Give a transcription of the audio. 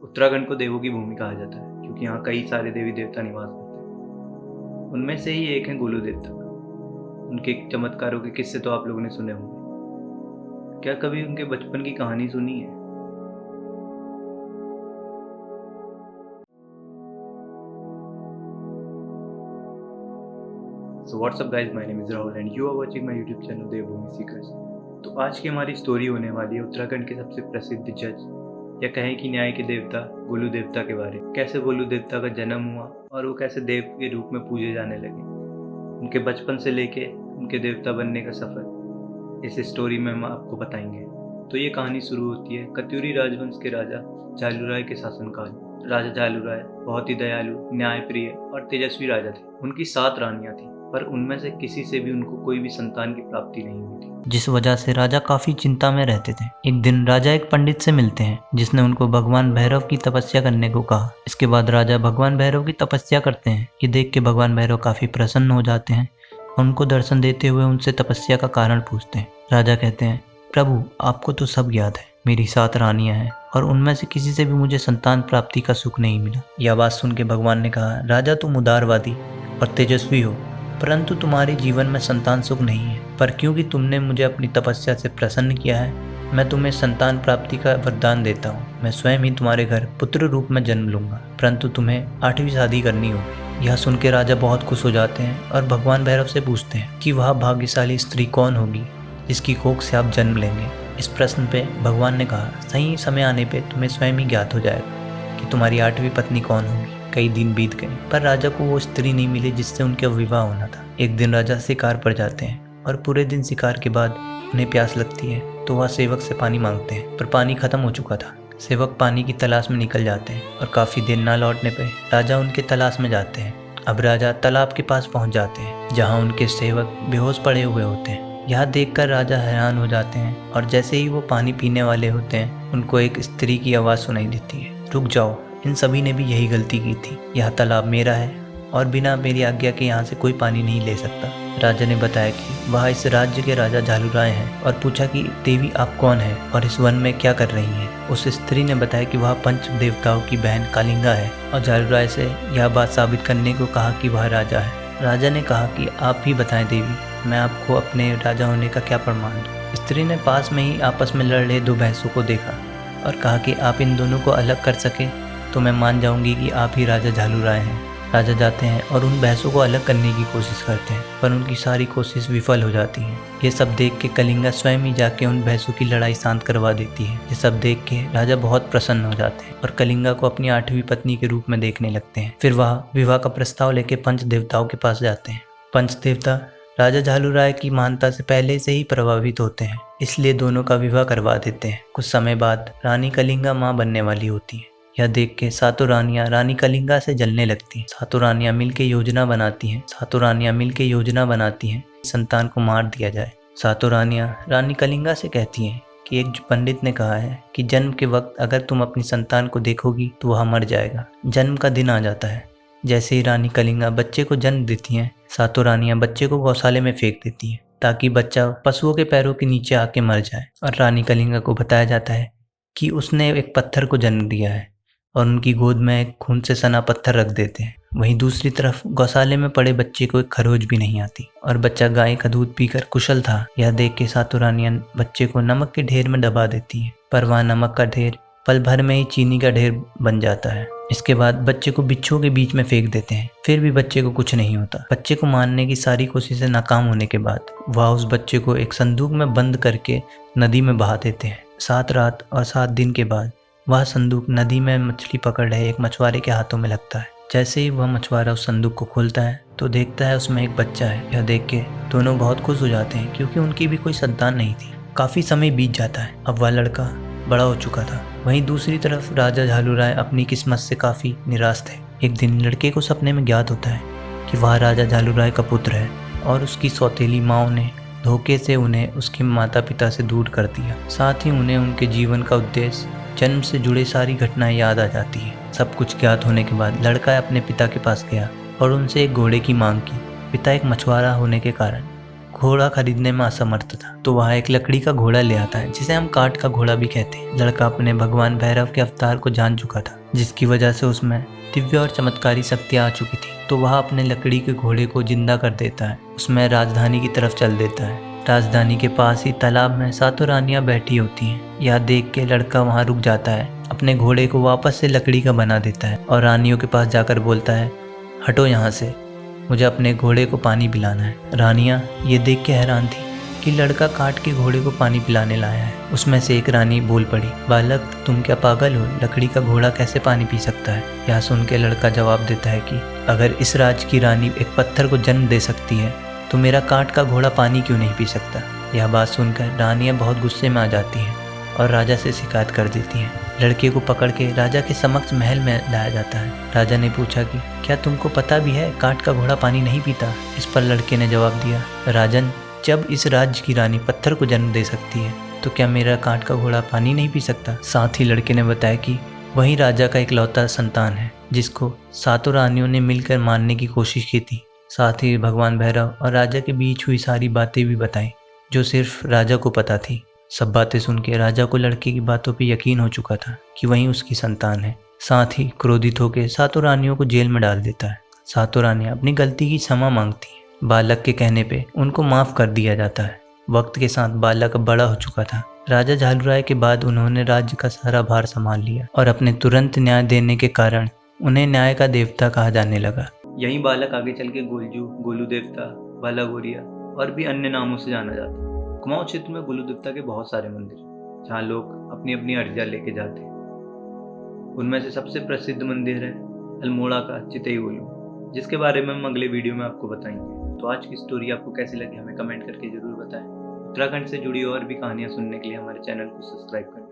उत्तराखंड को देवों की भूमि कहा जाता है क्योंकि यहाँ कई सारे देवी देवता निवास करते हैं। उनमें से ही एक है गोलू देवता। उनके चमत्कारों के किस्से तो आप लोगों ने सुने होंगे। क्या कभी उनके बचपन की कहानी सुनी है? So what's up guys, my name is Rahul and you are watching my YouTube channel Devbhoomi Seekers. तो आज की हमारी स्टोरी होने वाली है उत्तराखंड के सबसे प्रसिद्ध जज या कहें कि न्याय के देवता गोलू देवता के बारे में। कैसे गोलू देवता का जन्म हुआ और वो कैसे देव के रूप में पूजे जाने लगे, उनके बचपन से लेके उनके देवता बनने का सफ़र इस स्टोरी में हम आपको बताएंगे। तो ये कहानी शुरू होती है कत्यूरी राजवंश के राजा झालूराय के शासनकाल। राजा झालूराय बहुत ही दयालु, न्यायप्रिय और तेजस्वी राजा थे। उनकी 7 रानियां थीं, पर उनमें से किसी से भी उनको कोई भी संतान की प्राप्ति नहीं हुई थी, जिस वजह से राजा काफी चिंता में रहते थे। एक दिन राजा एक पंडित से मिलते हैं जिसने उनको भगवान भैरव की तपस्या करने को कहा। इसके बाद राजा भगवान भैरव की तपस्या करते हैं। ये देख के भगवान भैरव काफी प्रसन्न हो जाते हैं और उनको दर्शन देते हुए उनसे तपस्या का कारण पूछते हैं। राजा कहते हैं, प्रभु आपको तो सब याद है, मेरी 7 रानियां हैं और उनमें से किसी से भी मुझे संतान प्राप्ति का सुख नहीं मिला। यह बात सुन के भगवान ने कहा, राजा तुम उदारवादी और तेजस्वी हो, परंतु तुम्हारे जीवन में संतान सुख नहीं है। पर क्योंकि तुमने मुझे अपनी तपस्या से प्रसन्न किया है, मैं तुम्हें संतान प्राप्ति का वरदान देता हूँ। मैं स्वयं ही तुम्हारे घर पुत्र रूप में जन्म लूंगा, परंतु तुम्हें 8वीं शादी करनी होगी। यह सुन के राजा बहुत खुश हो जाते हैं और भगवान भैरव से पूछते हैं कि वह भाग्यशाली स्त्री कौन होगी जिसकी कोख से आप जन्म लेंगे। इस प्रश्न पे भगवान ने कहा, सही समय आने पे तुम्हें स्वयं ही ज्ञात हो जाएगा कि तुम्हारी 8वीं पत्नी कौन होगी। कई दिन बीत गए पर राजा को वो स्त्री नहीं मिली जिससे उनका विवाह होना था। एक दिन राजा शिकार पर जाते हैं और पूरे दिन शिकार के बाद उन्हें प्यास लगती है तो वह सेवक से पानी मांगते हैं, पर पानी खत्म हो चुका था। सेवक पानी की तलाश में निकल जाते हैं और काफी देर ना लौटने पर राजा उनके तलाश में जाते हैं। अब राजा तालाब के पास पहुंच जाते हैं जहाँ उनके सेवक बेहोश पड़े हुए होते हैं। यह देखकर राजा हैरान हो जाते हैं और जैसे ही वो पानी पीने वाले होते हैं उनको एक स्त्री की आवाज़ सुनाई देती है, रुक जाओ, इन सभी ने भी यही गलती की थी। यह तालाब मेरा है और बिना मेरी आज्ञा के यहाँ से कोई पानी नहीं ले सकता। राजा ने बताया कि वह इस राज्य के राजा झालूराय हैं और पूछा कि देवी आप कौन हैं और इस वन में क्या कर रही हैं। उस स्त्री ने बताया कि वह पंच देवताओं की बहन कालिंगा है और झालूराय से यह बात साबित करने को कहा कि वह राजा है। राजा ने कहा कि आप ही बताएं देवी, मैं आपको अपने राजा होने का क्या प्रमाण दूं। स्त्री ने पास में ही आपस में लड़ रहे 2 भैंसों को देखा और कहा कि आप इन दोनों को अलग कर सके तो मैं मान जाऊंगी कि आप ही राजा झालूराय हैं। राजा जाते हैं और उन भैंसों को अलग करने की कोशिश करते हैं, पर उनकी सारी कोशिश विफल हो जाती है। ये सब देख के कलिंगा स्वयं ही जाके उन भैंसों की लड़ाई शांत करवा देती है। ये सब देख के राजा बहुत प्रसन्न हो जाते हैं और कलिंगा को अपनी 8वीं पत्नी के रूप में देखने लगते हैं। फिर वह विवाह का प्रस्ताव लेके पंच देवताओं के पास जाते हैं। पंच देवता राजा झालूराय की महानता से पहले से ही प्रभावित होते हैं, इसलिए दोनों का विवाह करवा देते हैं। कुछ समय बाद रानी कलिंगा माँ बनने वाली होती है। यह देख के 7 रानियां रानी कलिंगा से जलने लगती हैं। 7 रानियां मिलके योजना बनाती हैं संतान को मार दिया जाए। 7 रानियां रानी कलिंगा से कहती हैं कि एक पंडित ने कहा है कि जन्म के वक्त अगर तुम अपनी संतान को देखोगी तो वह मर जाएगा। जन्म का दिन आ जाता है। जैसे ही रानी कलिंगा बच्चे को जन्म देती हैं, 7 रानियां बच्चे को गौशाले में फेंक देती हैं ताकि बच्चा पशुओं के पैरों के नीचे आके मर जाए। और रानी कलिंगा को बताया जाता है कि उसने एक पत्थर को जन्म दिया है और उनकी गोद में एक खून से सना पत्थर रख देते हैं। वहीं दूसरी तरफ गौशाले में पड़े बच्चे को एक खरोच भी नहीं आती और बच्चा गाय का दूध पीकर कुशल था। यह देख के 7 रानियां बच्चे को नमक के ढेर में दबा देती हैं, पर वह नमक का ढेर पल भर में ही चीनी का ढेर बन जाता है। इसके बाद बच्चे को बिच्छुओं के बीच में फेंक देते हैं, फिर भी बच्चे को कुछ नहीं होता। बच्चे को मारने की सारी कोशिशें नाकाम होने के बाद वह उस बच्चे को एक संदूक में बंद करके नदी में बहा देते हैं। 7 रात और 7 दिन के बाद वह संदूक नदी में मछली पकड़ रहे एक मछुआरे के हाथों में लगता है। जैसे ही वह मछुआरा उस संदूक को खोलता है तो देखता है उसमें एक बच्चा है। यह देख के दोनों बहुत खुश हो जाते हैं क्योंकि उनकी भी कोई संतान नहीं थी। काफी समय बीत जाता है, अब वह लड़का बड़ा हो चुका था। वहीं दूसरी तरफ राजा झालूराय अपनी किस्मत से काफी निराश थे। एक दिन लड़के को सपने में ज्ञात होता है कि वह राजा झालूराय का पुत्र है और उसकी सौतेली माँ ने धोखे से उन्हें उसके माता पिता से दूर कर दिया। साथ ही उन्हें उनके जीवन का उद्देश्य, जन्म से जुड़े सारी घटनाएं याद आ जाती हैं। सब कुछ ज्ञात होने के बाद लड़का अपने पिता के पास गया और उनसे एक घोड़े की मांग की। पिता एक मछुआरा होने के कारण घोड़ा खरीदने में असमर्थ था, तो वह एक लकड़ी का घोड़ा ले आता है जिसे हम काठ का घोड़ा भी कहते हैं। लड़का अपने भगवान भैरव के अवतार को जान चुका था, जिसकी वजह से उसमें दिव्य और चमत्कारी शक्तियां आ चुकी थी। तो वह अपने लकड़ी के घोड़े को जिंदा कर देता है, उसमें राजधानी की तरफ चल देता है। राजधानी के पास ही तालाब में 7 रानियां बैठी होती हैं। यह देख के लड़का वहां रुक जाता है, अपने घोड़े को वापस से लकड़ी का बना देता है और रानियों के पास जाकर बोलता है, हटो यहाँ से, मुझे अपने घोड़े को पानी पिलाना है। रानियां ये देख के हैरान थी कि लड़का काट के घोड़े को पानी पिलाने लाया है। उसमें से एक रानी बोल पड़ी, बालक तुम क्या पागल हो, लकड़ी का घोड़ा कैसे पानी पी सकता है। यह सुन के लड़का जवाब देता है कि अगर इस राज की रानी एक पत्थर को जन्म दे सकती है तो मेरा काठ का घोड़ा पानी क्यों नहीं पी सकता। यह बात सुनकर रानियां बहुत गुस्से में आ जाती हैं और राजा से शिकायत कर देती हैं। लड़के को पकड़ के राजा के समक्ष महल में लाया जाता है। राजा ने पूछा कि क्या तुमको पता भी है काठ का घोड़ा पानी नहीं पीता। इस पर लड़के ने जवाब दिया, राजन जब इस राज्य की रानी पत्थर को जन्म दे सकती है तो क्या मेरा काठ का घोड़ा पानी नहीं पी सकता। साथ ही लड़के ने बताया कि वही राजा का इकलौता संतान है जिसको 7 रानियों ने मिलकर मारने की कोशिश की थी। साथ ही भगवान भैरव और राजा के बीच हुई सारी बातें भी बताई जो सिर्फ राजा को पता थी। सब बातें सुन के राजा को लड़के की बातों पे यकीन हो चुका था कि वही उसकी संतान है। साथ ही क्रोधित होकर 7 रानियों को जेल में डाल देता है। 7 रानियां अपनी गलती की क्षमा मांगती हैं। बालक के कहने पे उनको माफ कर दिया जाता है। वक्त के साथ बालक बड़ा हो चुका था। राजा झालुराय के बाद उन्होंने राज्य का सारा भार संभाल लिया और अपने तुरंत न्याय देने के कारण उन्हें न्याय का देवता कहा जाने लगा। यही बालक आगे चल के गोलजू, गोलू देवता, बाला गोरिया और भी अन्य नामों से जाना जाता है। कुमाऊं क्षेत्र में गोलू देवता के बहुत सारे मंदिर हैं जहाँ लोग अपनी अपनी अर्जियाँ लेके जाते हैं। उनमें से सबसे प्रसिद्ध मंदिर है अल्मोड़ा का चितई गोलू, जिसके बारे में हम अगले वीडियो में आपको बताएंगे। तो आज की स्टोरी आपको कैसी लगी हमें कमेंट करके जरूर बताएं। उत्तराखंड से जुड़ी और भी कहानियाँ सुनने के लिए हमारे चैनल को सब्सक्राइब करें।